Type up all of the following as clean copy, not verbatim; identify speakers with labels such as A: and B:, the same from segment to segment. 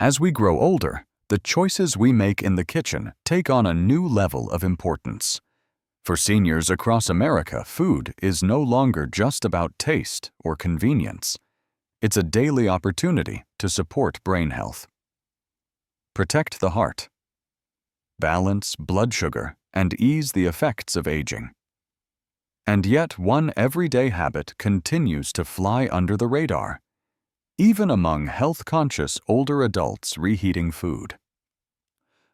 A: As we grow older, the choices we make in the kitchen take on a new level of importance. For seniors across America, food is no longer just about taste or convenience. It's a daily opportunity to support brain health. Protect the heart. Balance blood sugar and ease the effects of aging. And yet, one everyday habit continues to fly under the radar, even among health-conscious older adults reheating food.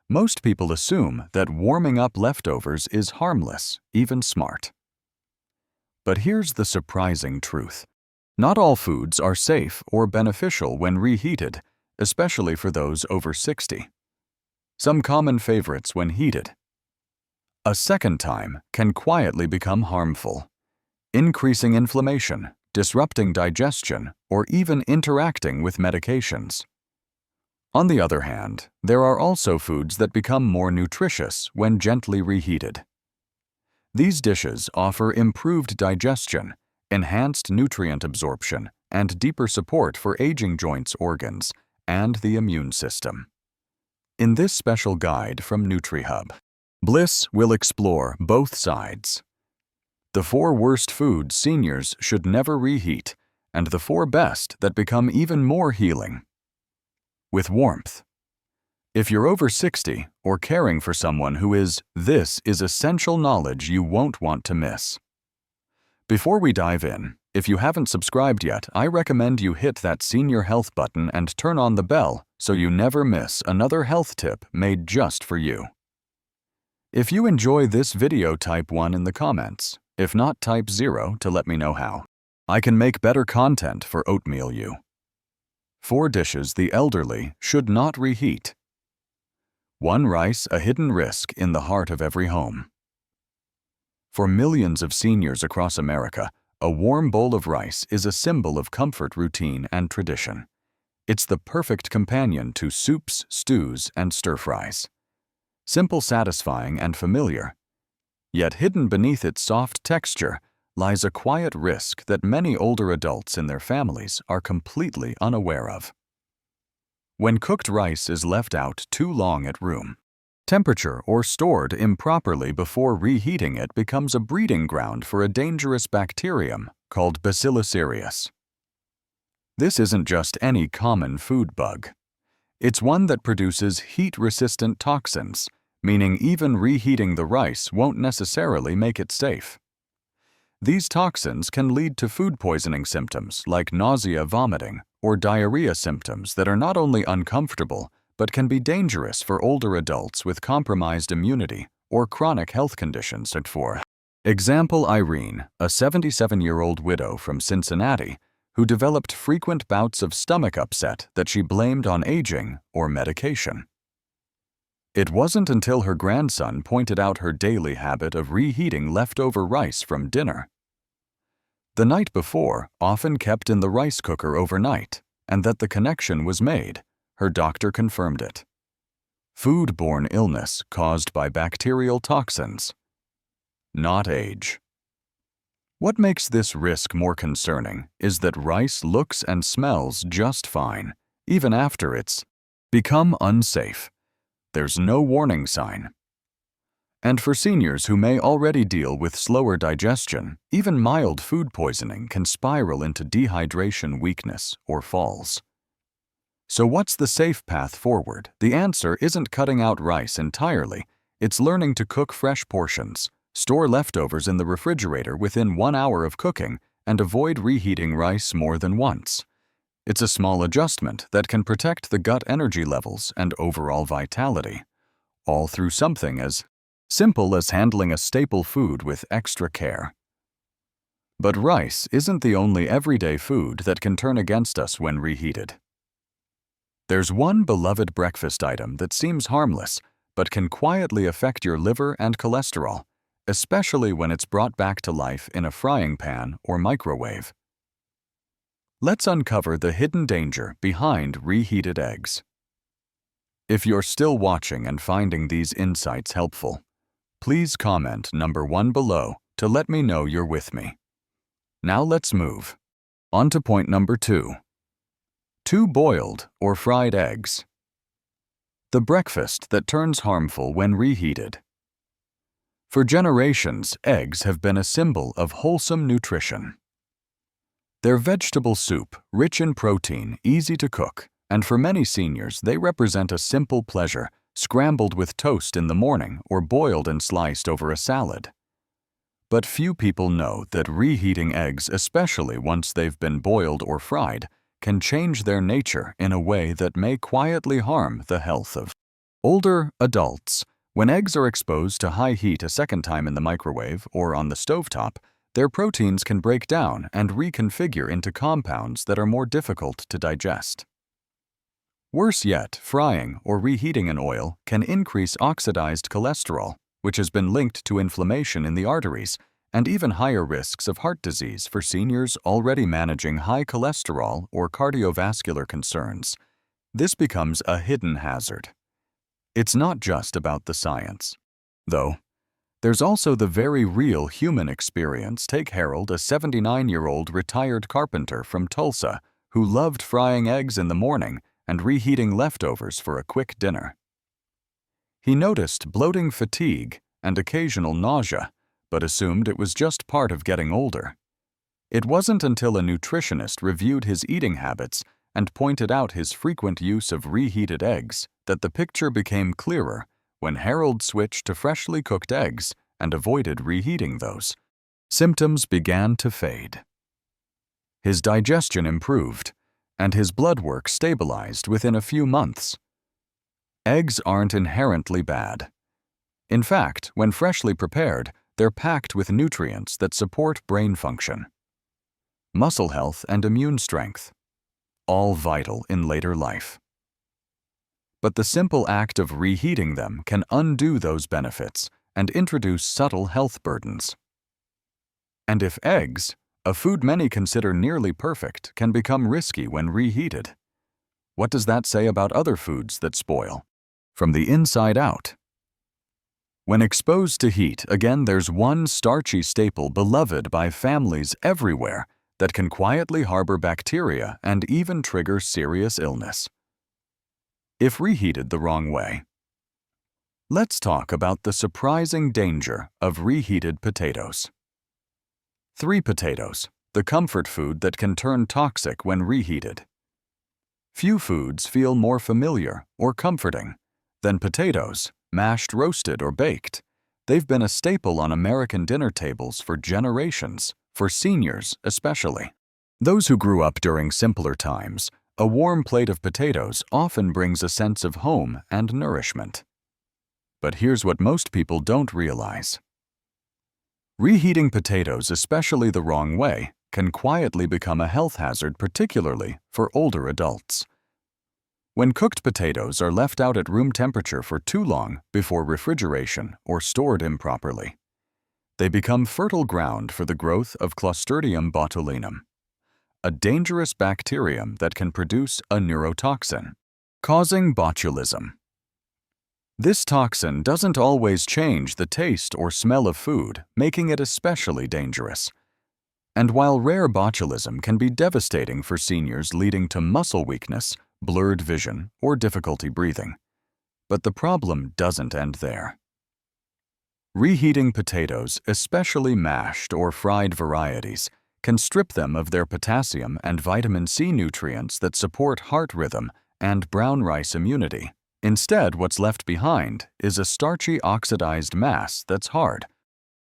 A: Most people assume that warming up leftovers is harmless, even smart. But here's the surprising truth. Not all foods are safe or beneficial when reheated, especially for those over 60. Some common favorites when heated. A second time can quietly become harmful, increasing inflammation, disrupting digestion, or even interacting with medications. On the other hand, there are also foods that become more nutritious when gently reheated. These dishes offer improved digestion, enhanced nutrient absorption, and deeper support for aging joints, organs, and the immune system. In this special guide from NutriHub, Bliss will explore both sides. The 4 worst foods seniors should never reheat, and the 4 best that become even more healing. With warmth. If you're over 60 or caring for someone who is, this is essential knowledge you won't want to miss. Before we dive in, if you haven't subscribed yet, I recommend you hit that senior health button and turn on the bell so you never miss another health tip made just for you. If you enjoy this video, type 1 in the comments. If not, type 0 to let me know how I can make better content for oatmeal you. 4 dishes the elderly should not reheat. 1 rice, a hidden risk in the heart of every home. For millions of seniors across America, a warm bowl of rice is a symbol of comfort, routine, and tradition. It's the perfect companion to soups, stews, and stir-fries. Simple, satisfying, and familiar. Yet hidden beneath its soft texture lies a quiet risk that many older adults in their families are completely unaware of. When cooked rice is left out too long at room temperature or stored improperly before reheating, it becomes a breeding ground for a dangerous bacterium called Bacillus cereus. This isn't just any common food bug. It's one that produces heat-resistant toxins, meaning even reheating the rice won't necessarily make it safe. These toxins can lead to food poisoning symptoms like nausea, vomiting, or diarrhea, symptoms that are not only uncomfortable but can be dangerous for older adults with compromised immunity or chronic health conditions. For example, Irene, a 77-year-old widow from Cincinnati, who developed frequent bouts of stomach upset that she blamed on aging or medication. It wasn't until her grandson pointed out her daily habit of reheating leftover rice from dinner the night before, often kept in the rice cooker overnight, and that the connection was made. Her doctor confirmed it. Food-borne illness caused by bacterial toxins, not age. What makes this risk more concerning is that rice looks and smells just fine, even after it's become unsafe. There's no warning sign. And for seniors who may already deal with slower digestion, even mild food poisoning can spiral into dehydration, weakness, or falls. So what's the safe path forward? The answer isn't cutting out rice entirely. It's learning to cook fresh portions, store leftovers in the refrigerator within 1 hour of cooking, and avoid reheating rice more than once. It's a small adjustment that can protect the gut energy levels and overall vitality, all through something as simple as handling a staple food with extra care. But rice isn't the only everyday food that can turn against us when reheated. There's one beloved breakfast item that seems harmless, but can quietly affect your liver and cholesterol, especially when it's brought back to life in a frying pan or microwave. Let's uncover the hidden danger behind reheated eggs. If you're still watching and finding these insights helpful, please comment number 1 below to let me know you're with me. Now let's move on to point number 2. 2 boiled or fried eggs, the breakfast that turns harmful when reheated. For generations, eggs have been a symbol of wholesome nutrition. They're vegetable soup, rich in protein, easy to cook, and for many seniors, they represent a simple pleasure, scrambled with toast in the morning or boiled and sliced over a salad. But few people know that reheating eggs, especially once they've been boiled or fried, can change their nature in a way that may quietly harm the health of older adults. When eggs are exposed to high heat a second time in the microwave or on the stovetop, their proteins can break down and reconfigure into compounds that are more difficult to digest. Worse yet, frying or reheating in oil can increase oxidized cholesterol, which has been linked to inflammation in the arteries and even higher risks of heart disease for seniors already managing high cholesterol or cardiovascular concerns. This becomes a hidden hazard. It's not just about the science, though. There's also the very real human experience. Take Harold, a 79-year-old retired carpenter from Tulsa who loved frying eggs in the morning and reheating leftovers for a quick dinner. He noticed bloating, fatigue, and occasional nausea, but assumed it was just part of getting older. It wasn't until a nutritionist reviewed his eating habits and pointed out his frequent use of reheated eggs that the picture became clearer. When Harold switched to freshly cooked eggs and avoided reheating those, symptoms began to fade. His digestion improved, and his blood work stabilized within a few months. Eggs aren't inherently bad. In fact, when freshly prepared, they're packed with nutrients that support brain function, muscle health, and immune strength, all vital in later life. But the simple act of reheating them can undo those benefits and introduce subtle health burdens. And if eggs, a food many consider nearly perfect, can become risky when reheated, what does that say about other foods that spoil from the inside out? When exposed to heat, again, there's one starchy staple beloved by families everywhere that can quietly harbor bacteria and even trigger serious illness if reheated the wrong way. Let's talk about the surprising danger of reheated potatoes. 3 potatoes, the comfort food that can turn toxic when reheated. Few foods feel more familiar or comforting than potatoes, mashed, roasted, or baked. They've been a staple on American dinner tables for generations, for seniors especially. Those who grew up during simpler times, a warm plate of potatoes often brings a sense of home and nourishment. But here's what most people don't realize. Reheating potatoes, especially the wrong way, can quietly become a health hazard, particularly for older adults. When cooked potatoes are left out at room temperature for too long before refrigeration or stored improperly, they become fertile ground for the growth of Clostridium botulinum, a dangerous bacterium that can produce a neurotoxin, causing botulism. This toxin doesn't always change the taste or smell of food, making it especially dangerous. And while rare botulism can be devastating for seniors, leading to muscle weakness, blurred vision, or difficulty breathing, but the problem doesn't end there. Reheating potatoes, especially mashed or fried varieties, can strip them of their potassium and vitamin C nutrients that support heart rhythm and brown rice immunity. Instead, what's left behind is a starchy, oxidized mass that's hard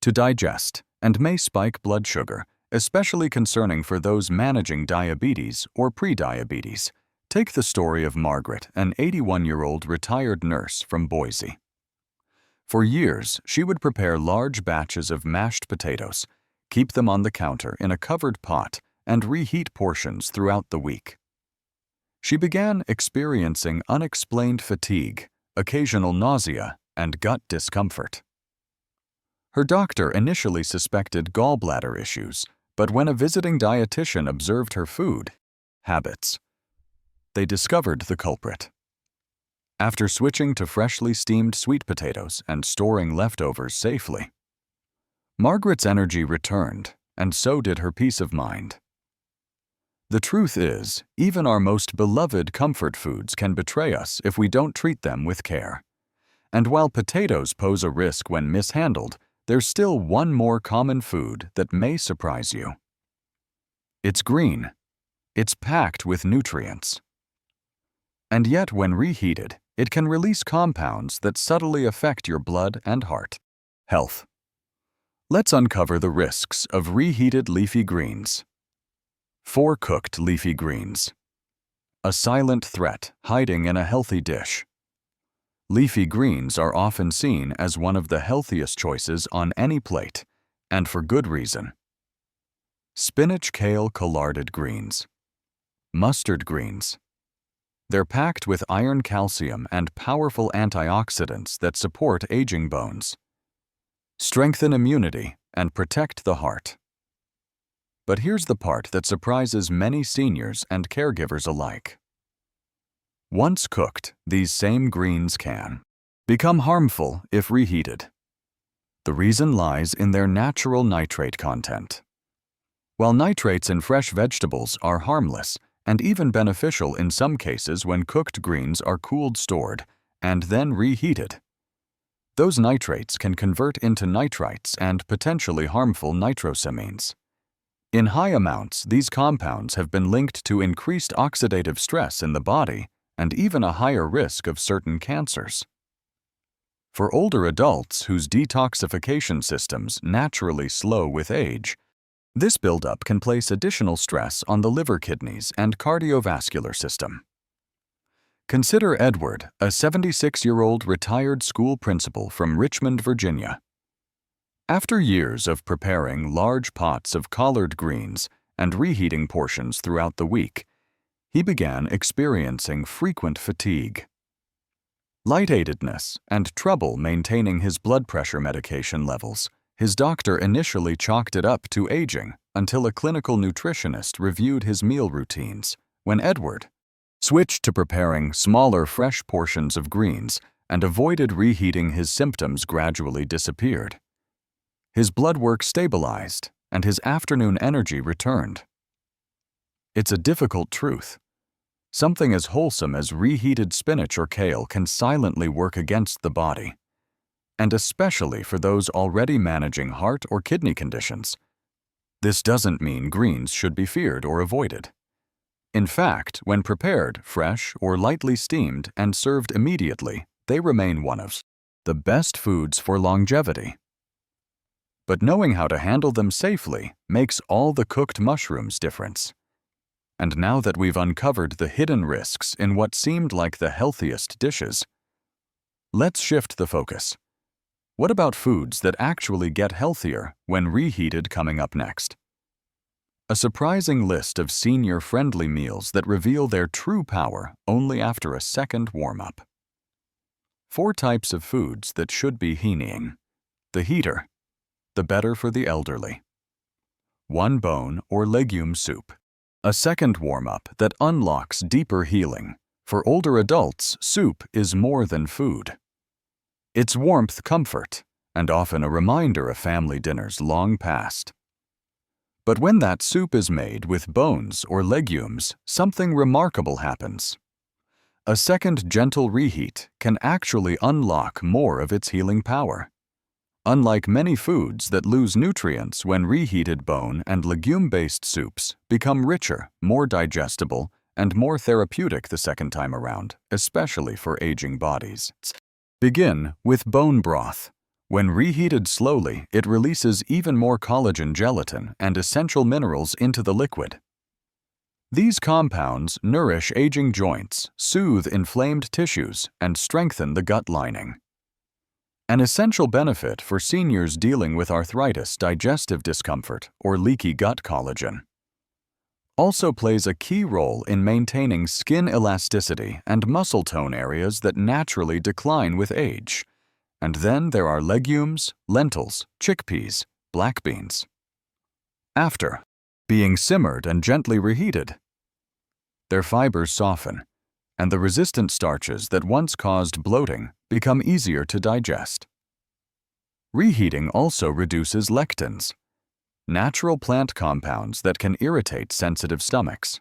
A: to digest and may spike blood sugar, especially concerning for those managing diabetes or prediabetes. Take the story of Margaret, an 81-year-old retired nurse from Boise. For years, she would prepare large batches of mashed potatoes, keep them on the counter in a covered pot, and reheat portions throughout the week. She began experiencing unexplained fatigue, occasional nausea, and gut discomfort. Her doctor initially suspected gallbladder issues, but when a visiting dietitian observed her food habits, they discovered the culprit. After switching to freshly steamed sweet potatoes and storing leftovers safely, Margaret's energy returned, and so did her peace of mind. The truth is, even our most beloved comfort foods can betray us if we don't treat them with care. And while potatoes pose a risk when mishandled, there's still one more common food that may surprise you. It's green. It's packed with nutrients. And yet, when reheated, it can release compounds that subtly affect your blood and heart health. Let's uncover the risks of reheated leafy greens. 4 cooked leafy greens. A silent threat hiding in a healthy dish. Leafy greens are often seen as one of the healthiest choices on any plate, and for good reason. Spinach, kale, collarded greens. Mustard greens. They're packed with iron, calcium, and powerful antioxidants that support aging bones, strengthen immunity, and protect the heart. But here's the part that surprises many seniors and caregivers alike. Once cooked, these same greens can become harmful if reheated. The reason lies in their natural nitrate content. While nitrates in fresh vegetables are harmless and even beneficial in some cases when cooked greens are cooled stored and then reheated, those nitrates can convert into nitrites and potentially harmful nitrosamines. In high amounts, these compounds have been linked to increased oxidative stress in the body and even a higher risk of certain cancers. For older adults whose detoxification systems naturally slow with age, this buildup can place additional stress on the liver, kidneys, and cardiovascular system. Consider Edward, a 76-year-old retired school principal from Richmond, Virginia. After years of preparing large pots of collard greens and reheating portions throughout the week, he began experiencing frequent fatigue, lightheadedness, and trouble maintaining his blood pressure medication levels. His doctor initially chalked it up to aging until a clinical nutritionist reviewed his meal routines. When Edward switched to preparing smaller, fresh portions of greens and avoided reheating, his symptoms gradually disappeared. His blood work stabilized, and his afternoon energy returned. It's a difficult truth. Something as wholesome as reheated spinach or kale can silently work against the body, and especially for those already managing heart or kidney conditions. This doesn't mean greens should be feared or avoided. In fact, when prepared fresh or lightly steamed and served immediately, they remain one of the best foods for longevity. But knowing how to handle them safely makes all the cooked mushrooms difference. And now that we've uncovered the hidden risks in what seemed like the healthiest dishes, let's shift the focus. What about foods that actually get healthier when reheated coming up next? A surprising list of senior-friendly meals that reveal their true power only after a second warm-up. 4 types of foods that should be heating. The heater, the better for the elderly. 1 bone or legume soup. A second warm-up that unlocks deeper healing. For older adults, soup is more than food. It's warmth, comfort, and often a reminder of family dinners long past. But when that soup is made with bones or legumes, something remarkable happens. A second gentle reheat can actually unlock more of its healing power. Unlike many foods that lose nutrients when reheated, bone and legume-based soups become richer, more digestible, and more therapeutic the second time around, especially for aging bodies. Begin with bone broth. When reheated slowly, it releases even more collagen, gelatin, and essential minerals into the liquid. These compounds nourish aging joints, soothe inflamed tissues, and strengthen the gut lining. An essential benefit for seniors dealing with arthritis, digestive discomfort, or leaky gut. Collagen also plays a key role in maintaining skin elasticity and muscle tone, areas that naturally decline with age. And then there are legumes, lentils, chickpeas, black beans. After being simmered and gently reheated, their fibers soften, and the resistant starches that once caused bloating become easier to digest. Reheating also reduces lectins, natural plant compounds that can irritate sensitive stomachs.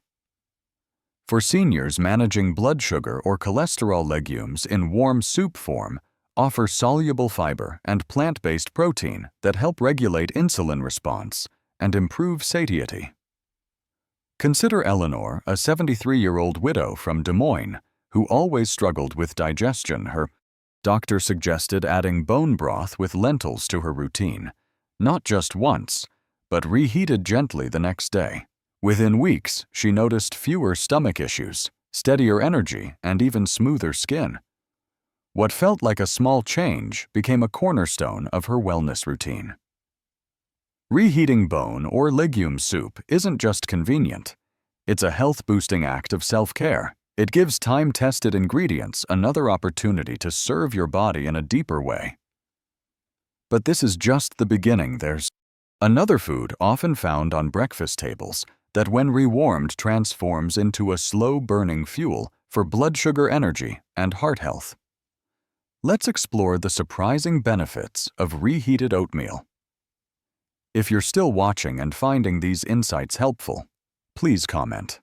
A: For seniors, managing blood sugar or cholesterol, legumes in warm soup form offer soluble fiber and plant-based protein that help regulate insulin response and improve satiety. Consider Eleanor, a 73-year-old widow from Des Moines who always struggled with digestion. Her doctor suggested adding bone broth with lentils to her routine, not just once, but reheated gently the next day. Within weeks, she noticed fewer stomach issues, steadier energy, and even smoother skin. What felt like a small change became a cornerstone of her wellness routine. Reheating bone or legume soup isn't just convenient. It's a health-boosting act of self-care. It gives time-tested ingredients another opportunity to serve your body in a deeper way. But this is just the beginning. There's another food often found on breakfast tables that when rewarmed transforms into a slow-burning fuel for blood sugar, energy, and heart health. Let's explore the surprising benefits of reheated oatmeal. If you're still watching and finding these insights helpful, please comment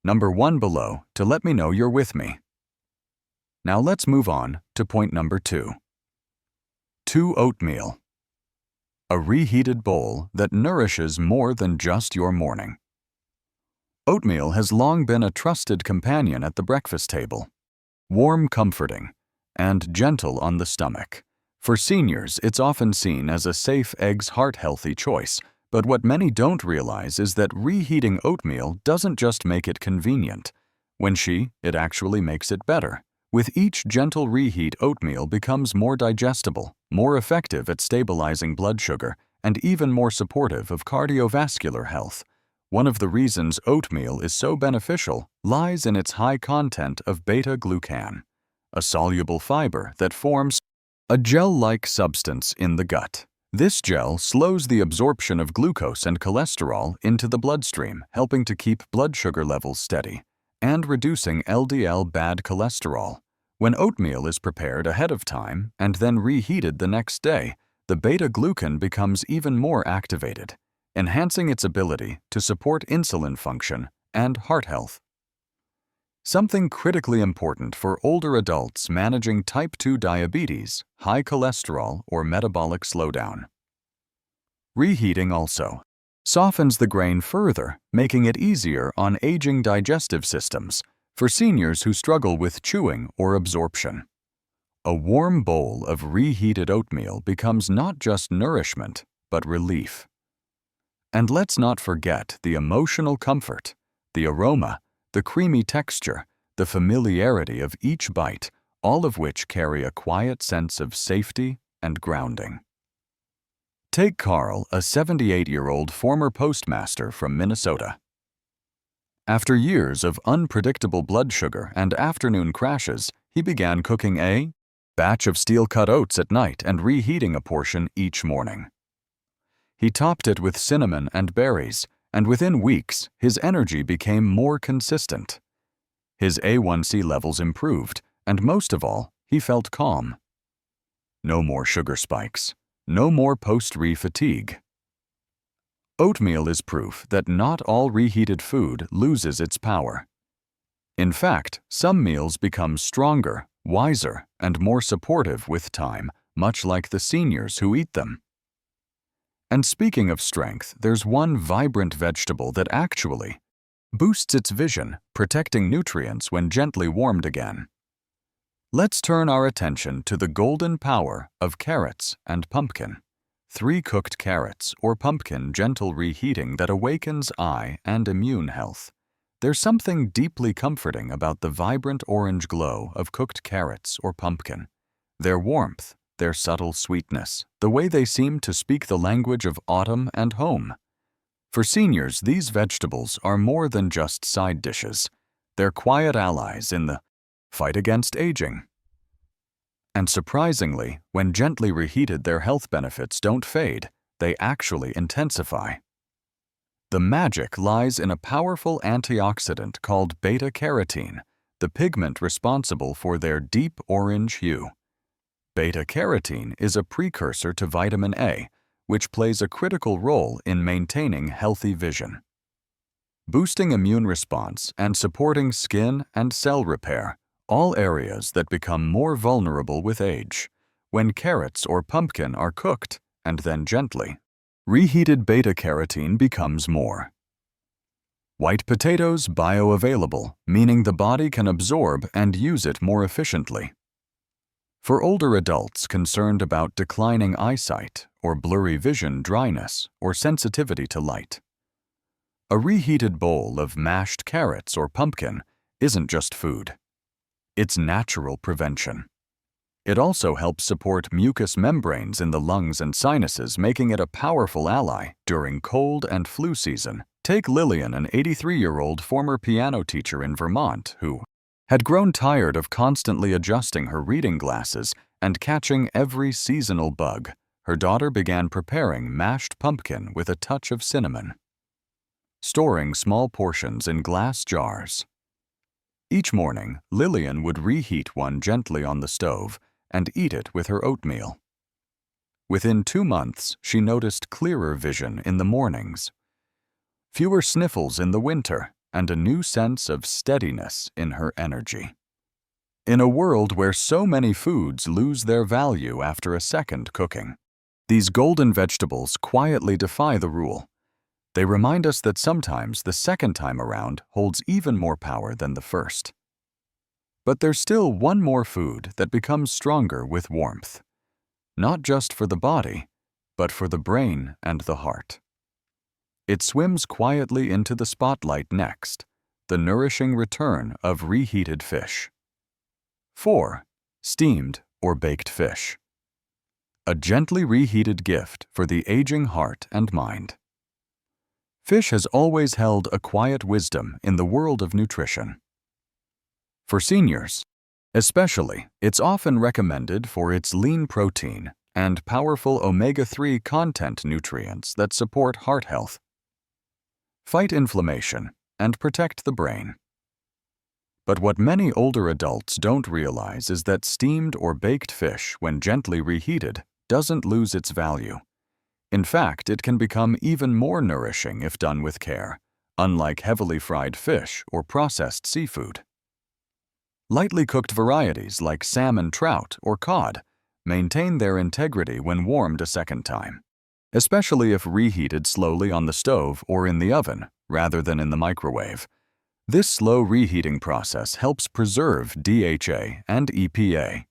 A: number 1 below to let me know you're with me. Now let's move on to point number 2. 2 Oatmeal. A reheated bowl that nourishes more than just your morning. Oatmeal has long been a trusted companion at the breakfast table. Warm, comforting, and gentle on the stomach. For seniors, it's often seen as a safe, heart-healthy choice. But what many don't realize is that reheating oatmeal doesn't just make it convenient. It actually makes it better. With each gentle reheat, oatmeal becomes more digestible, more effective at stabilizing blood sugar, and even more supportive of cardiovascular health. One of the reasons oatmeal is so beneficial lies in its high content of beta-glucan, a soluble fiber that forms a gel-like substance in the gut. This gel slows the absorption of glucose and cholesterol into the bloodstream, helping to keep blood sugar levels steady and reducing LDL bad cholesterol. When oatmeal is prepared ahead of time and then reheated the next day, the beta-glucan becomes even more activated, enhancing its ability to support insulin function and heart health. Something critically important for older adults managing type 2 diabetes, high cholesterol, or metabolic slowdown. Reheating also softens the grain further, making it easier on aging digestive systems for seniors who struggle with chewing or absorption. A warm bowl of reheated oatmeal becomes not just nourishment, but relief. And let's not forget the emotional comfort, the aroma, the creamy texture, the familiarity of each bite, all of which carry a quiet sense of safety and grounding. Take Carl, a 78-year-old former postmaster from Minnesota. After years of unpredictable blood sugar and afternoon crashes, he began cooking a batch of steel-cut oats at night and reheating a portion each morning. He topped it with cinnamon and berries, and within weeks, his energy became more consistent. His A1C levels improved, and most of all, he felt calm. No more sugar spikes. No more post-re fatigue. Oatmeal is proof that not all reheated food loses its power. In fact, some meals become stronger, wiser, and more supportive with time, much like the seniors who eat them. And speaking of strength, there's one vibrant vegetable that actually boosts its vision, protecting nutrients when gently warmed again. Let's turn our attention to the golden power of carrots and pumpkin. 3 cooked carrots or pumpkin gentle reheating that awakens eye and immune health. There's something deeply comforting about the vibrant orange glow of cooked carrots or pumpkin. Their warmth, their subtle sweetness, the way they seem to speak the language of autumn and home. For seniors, these vegetables are more than just side dishes. They're quiet allies in the fight against aging. And surprisingly, when gently reheated, their health benefits don't fade, they actually intensify. The magic lies in a powerful antioxidant called beta-carotene, the pigment responsible for their deep orange hue. Beta-carotene is a precursor to vitamin A, which plays a critical role in maintaining healthy vision. Boosting immune response and supporting skin and cell repair, all areas that become more vulnerable with age, when carrots or pumpkin are cooked and then gently reheated, beta-carotene becomes more. White potatoes bioavailable, meaning the body can absorb and use it more efficiently. For older adults concerned about declining eyesight or blurry vision, dryness, or sensitivity to light, a reheated bowl of mashed carrots or pumpkin isn't just food. It's natural prevention. It also helps support mucous membranes in the lungs and sinuses, making it a powerful ally during cold and flu season. Take Lillian, an 83-year-old former piano teacher in Vermont who had grown tired of constantly adjusting her reading glasses and catching every seasonal bug. Her daughter began preparing mashed pumpkin with a touch of cinnamon, storing small portions in glass jars. Each morning, Lillian would reheat one gently on the stove and eat it with her oatmeal. Within 2 months, she noticed clearer vision in the mornings, fewer sniffles in the winter, and a new sense of steadiness in her energy. In a world where so many foods lose their value after a second cooking, these golden vegetables quietly defy the rule. They remind us that sometimes the second time around holds even more power than the first. But there's still one more food that becomes stronger with warmth, not just for the body, but for the brain and the heart. It swims quietly into the spotlight next, the nourishing return of reheated fish. 4. Steamed or baked fish. A gently reheated gift for the aging heart and mind. Fish has always held a quiet wisdom in the world of nutrition. For seniors, especially, it's often recommended for its lean protein and powerful omega-3 content nutrients that support heart health, fight inflammation, and protect the brain. But what many older adults don't realize is that steamed or baked fish, when gently reheated, doesn't lose its value. In fact, it can become even more nourishing if done with care, unlike heavily fried fish or processed seafood. Lightly cooked varieties like salmon, trout, or cod maintain their integrity when warmed a second time, especially if reheated slowly on the stove or in the oven rather than in the microwave. This slow reheating process helps preserve DHA and EPA,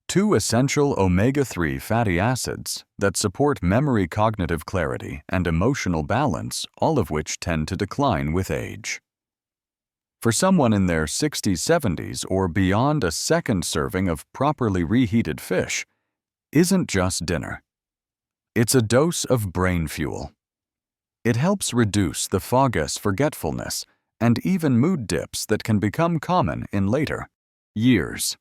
A: 2 essential omega-3 fatty acids that support memory, cognitive clarity, and emotional balance, all of which tend to decline with age. For someone in their 60s, 70s, or beyond, a second serving of properly reheated fish isn't just dinner. It's a dose of brain fuel. It helps reduce the foggus, forgetfulness, and even mood dips that can become common in later years.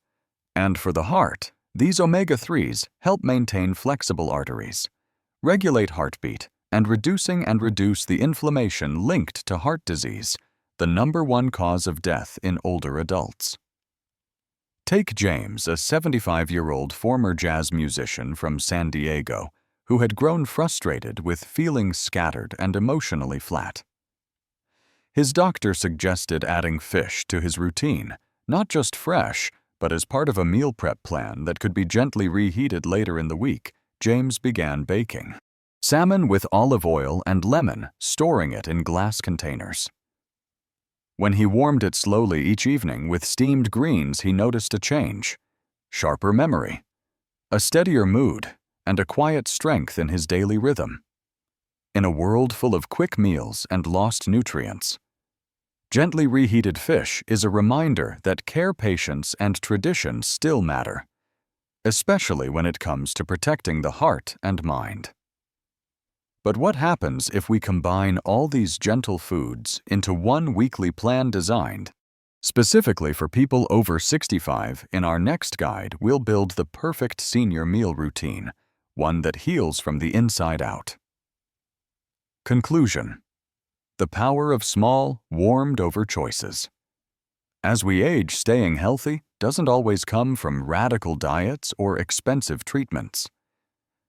A: And for the heart, these omega-3s help maintain flexible arteries, regulate heartbeat, and reduce the inflammation linked to heart disease, the #1 cause of death in older adults. Take James, a 75-year-old former jazz musician from San Diego, who had grown frustrated with feeling scattered and emotionally flat. His doctor suggested adding fish to his routine, not just fresh, but as part of a meal prep plan that could be gently reheated later in the week. James began baking salmon with olive oil and lemon, storing it in glass containers. When he warmed it slowly each evening with steamed greens, he noticed a change: sharper memory, a steadier mood, and a quiet strength in his daily rhythm. In a world full of quick meals and lost nutrients, gently reheated fish is a reminder that care, patience, and tradition still matter, especially when it comes to protecting the heart and mind. But what happens if we combine all these gentle foods into one weekly plan designed specifically for people over 65? In our next guide, we'll build the perfect senior meal routine, one that heals from the inside out. Conclusion: the power of small, warmed-over choices. As we age, staying healthy doesn't always come from radical diets or expensive treatments.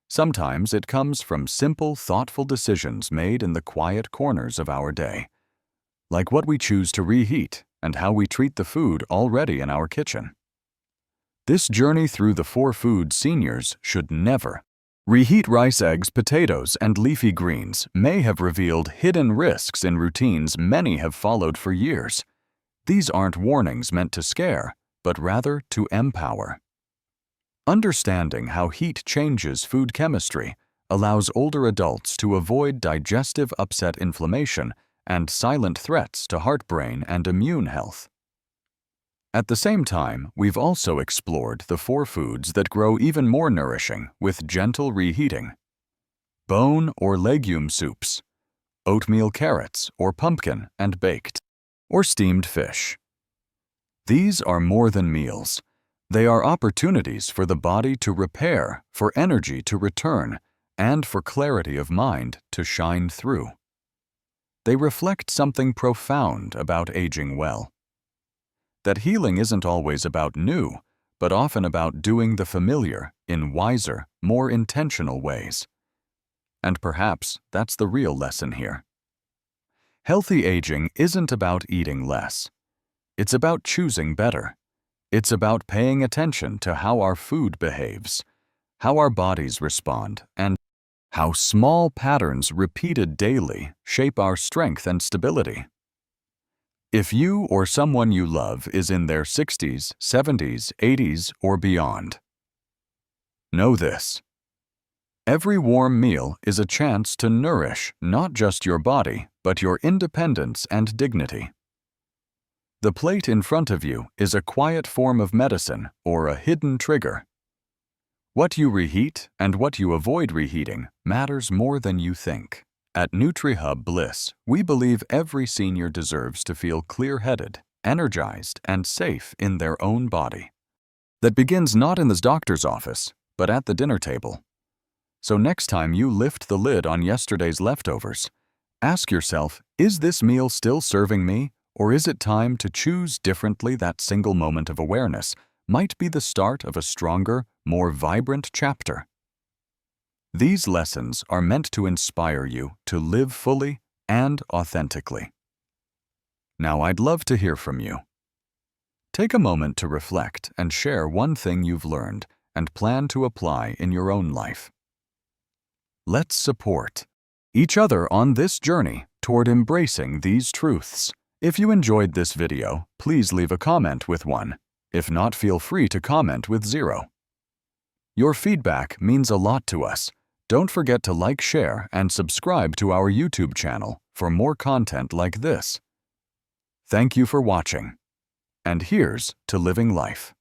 A: Sometimes it comes from simple, thoughtful decisions made in the quiet corners of our day, like what we choose to reheat and how we treat the food already in our kitchen. This journey through the 4 foods seniors should never. Reheat rice, eggs, potatoes, and leafy greens may have revealed hidden risks in routines many have followed for years. These aren't warnings meant to scare, but rather to empower. Understanding how heat changes food chemistry allows older adults to avoid digestive upset, inflammation, and silent threats to heart, brain, and immune health. At the same time, we've also explored the 4 foods that grow even more nourishing with gentle reheating: bone or legume soups, oatmeal, carrots, or pumpkin and baked, or steamed fish. These are more than meals. They are opportunities for the body to repair, for energy to return, and for clarity of mind to shine through. They reflect something profound about aging well. That healing isn't always about new, but often about doing the familiar in wiser, more intentional ways. And perhaps that's the real lesson here. Healthy aging isn't about eating less. It's about choosing better. It's about paying attention to how our food behaves, how our bodies respond, and how small patterns repeated daily shape our strength and stability. If you or someone you love is in their 60s, 70s, 80s, or beyond, know this: every warm meal is a chance to nourish not just your body, but your independence and dignity. The plate in front of you is a quiet form of medicine or a hidden trigger. What you reheat and what you avoid reheating matters more than you think. At NutriHub Bliss, we believe every senior deserves to feel clear-headed, energized, and safe in their own body. That begins not in the doctor's office, but at the dinner table. So next time you lift the lid on yesterday's leftovers, ask yourself, is this meal still serving me? Or is it time to choose differently? That single moment of awareness might be the start of a stronger, more vibrant chapter. These lessons are meant to inspire you to live fully and authentically. Now I'd love to hear from you. Take a moment to reflect and share one thing you've learned and plan to apply in your own life. Let's support each other on this journey toward embracing these truths. If you enjoyed this video, please leave a comment with 1. If not, feel free to comment with 0. Your feedback means a lot to us. Don't forget to like, share, and subscribe to our YouTube channel for more content like this. Thank you for watching. And here's to living life.